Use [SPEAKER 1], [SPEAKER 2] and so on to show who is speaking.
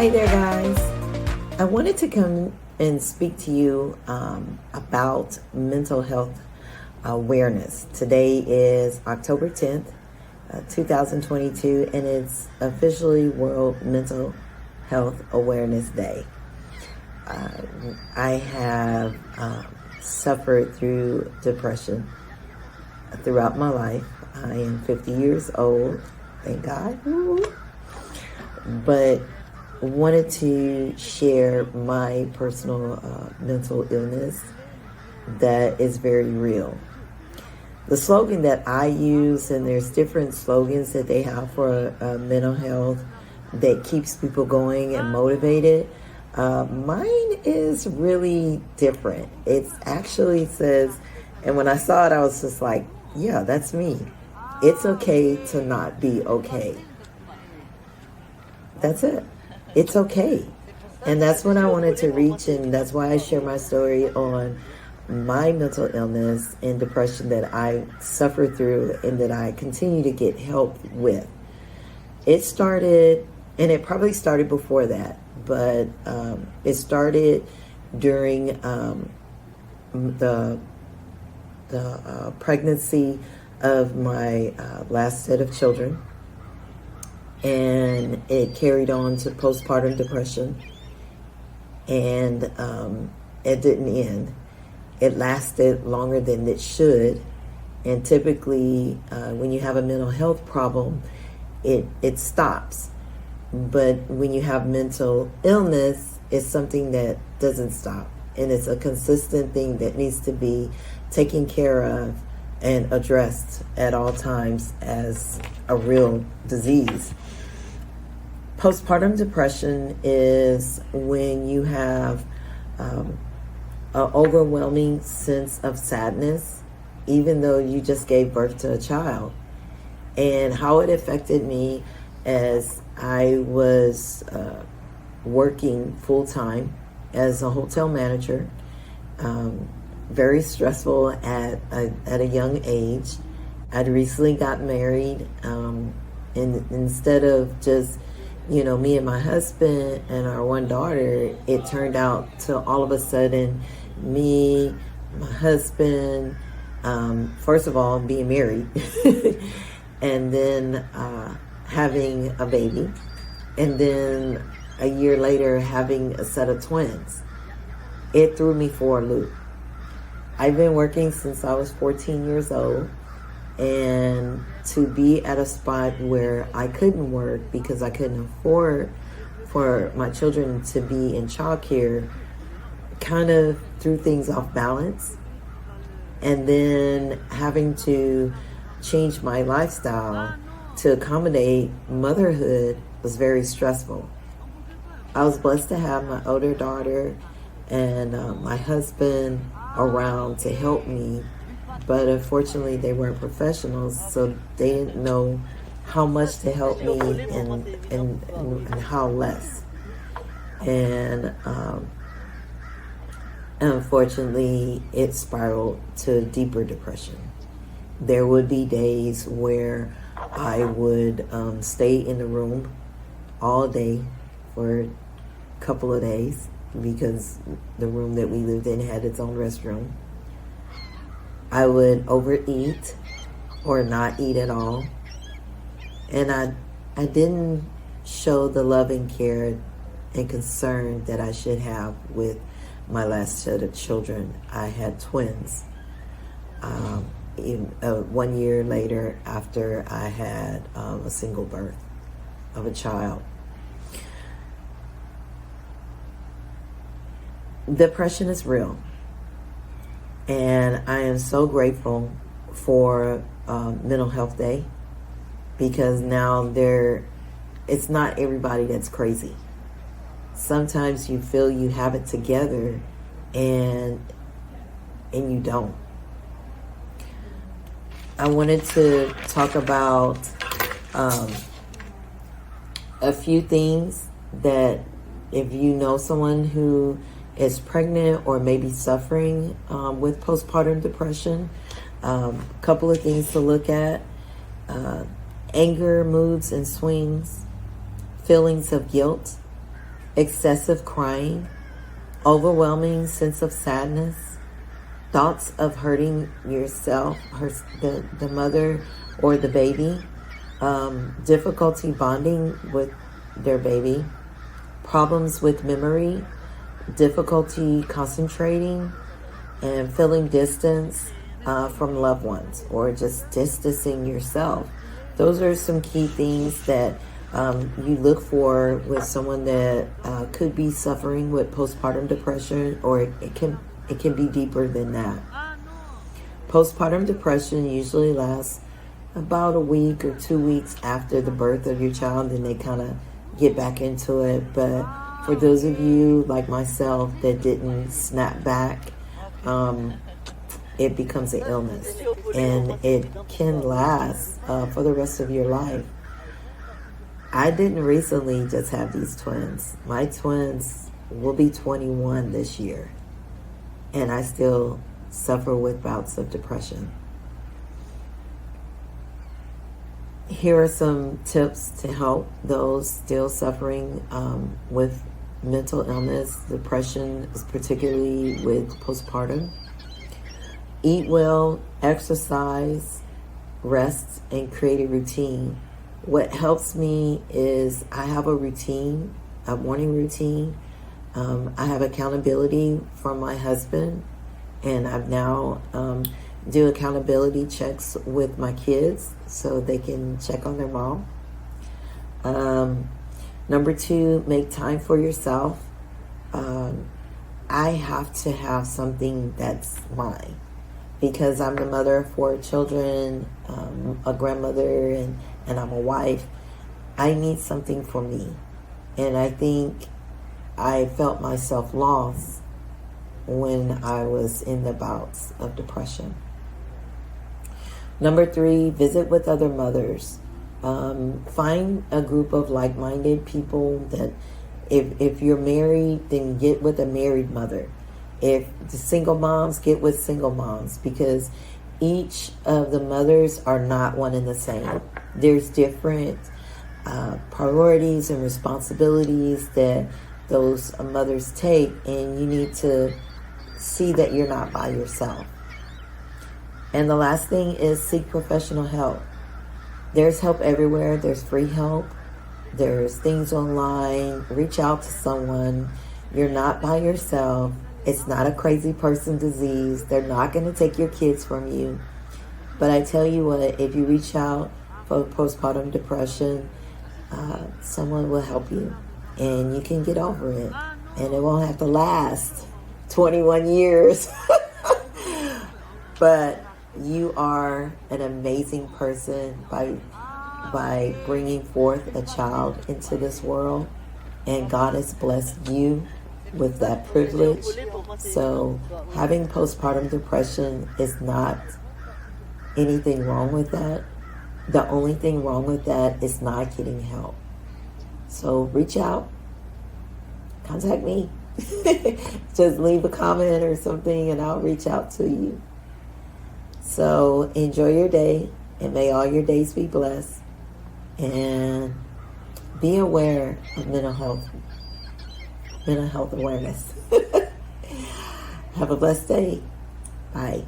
[SPEAKER 1] Hey there, guys. I wanted to come and speak to you about mental health awareness. Today is October 10th, 2022, and it's officially World Mental Health Awareness Day. I have suffered through depression throughout my life. I am 50 years old, thank God. But wanted to share my personal mental illness that is very real. The slogan that I use, and there's different slogans that they have for mental health that keeps people going and motivated. Mine is really different. It actually says, and when I saw it, I was just like, yeah, that's me. It's okay to not be okay. That's it. It's okay. And that's what I wanted to reach, and that's why I share my story on my mental illness and depression that I suffered through and that I continue to get help with. It started, and it probably started before that, but it started during the pregnancy of my last set of children. And it carried on to postpartum depression, and it didn't end. It lasted longer than it should, and typically when you have a mental health problem, it stops. But when you have mental illness, it's something that doesn't stop, and it's a consistent thing that needs to be taken care of and addressed at all times as a real disease. Postpartum depression is when you have an overwhelming sense of sadness, even though you just gave birth to a child. And how it affected me as I was working full-time as a hotel manager, very stressful at a young age. I'd recently got married, and instead of just me and my husband and our one daughter, it turned out to all of a sudden me, my husband, first of all, being married, and then having a baby, and then a year later having a set of twins. It threw me for a loop. I've been working since I was 14 years old, and to be at a spot where I couldn't work because I couldn't afford for my children to be in childcare kind of threw things off balance. And then having to change my lifestyle to accommodate motherhood was very stressful. I was blessed to have my older daughter and my husband around to help me, but unfortunately they weren't professionals, so they didn't know how much to help me and how less. And unfortunately it spiraled to deeper depression. There would be days where I would stay in the room all day for a couple of days because the room that we lived in had its own restroom. I would overeat or not eat at all. And I didn't show the love and care and concern that I should have with my last set of children. I had twins 1 year later after I had a single birth of a child. Depression is real. And I am so grateful for Mental Health Day, because now it's not everybody that's crazy. Sometimes you feel you have it together and you don't. I wanted to talk about a few things that if you know someone who is pregnant or maybe suffering with postpartum depression, a couple of things to look at: anger, moods and swings, feelings of guilt, excessive crying, overwhelming sense of sadness, thoughts of hurting yourself, the mother or the baby, difficulty bonding with their baby, problems with memory, difficulty concentrating, and feeling distance from loved ones, or just distancing yourself. Those are some key things that you look for with someone that could be suffering with postpartum depression, or it can be deeper than that. Postpartum depression usually lasts about a week or 2 weeks after the birth of your child, and they kind of get back into it. But for those of you like myself that didn't snap back, it becomes an illness, and it can last for the rest of your life. I didn't recently just have these twins. My twins will be 21 this year, and I still suffer with bouts of depression. Here are some tips to help those still suffering with mental illness, depression, particularly with postpartum. Eat well, exercise, rest, and create a routine. What helps me is I have a routine, a morning routine. I have accountability from my husband, and I've now do accountability checks with my kids so they can check on their mom. Number 2, make time for yourself. I have to have something that's mine, because I'm the mother of 4 children, a grandmother, and I'm a wife. I need something for me. And I think I felt myself lost when I was in the bouts of depression. Number 3, visit with other mothers. Find a group of like-minded people that if you're married, then get with a married mother. If the single moms, get with single moms, because each of the mothers are not one and the same. There's different priorities and responsibilities that those mothers take, and you need to see that you're not by yourself. And the last thing is seek professional help. There's help everywhere. There's free help. There's things online. Reach out to someone. You're not by yourself. It's not a crazy person disease. They're not going to take your kids from you. But I tell you what, if you reach out for postpartum depression, someone will help you, and you can get over it. And it won't have to last 21 years. But you are an amazing person by bringing forth a child into this world, and God has blessed you with that privilege. So having postpartum depression is not anything wrong with that. The only thing wrong with that is not getting help. So reach out, contact me. Just leave a comment or something and I'll reach out to you. So enjoy your day, and may all your days be blessed, and be aware of mental health awareness. Have a blessed day. Bye.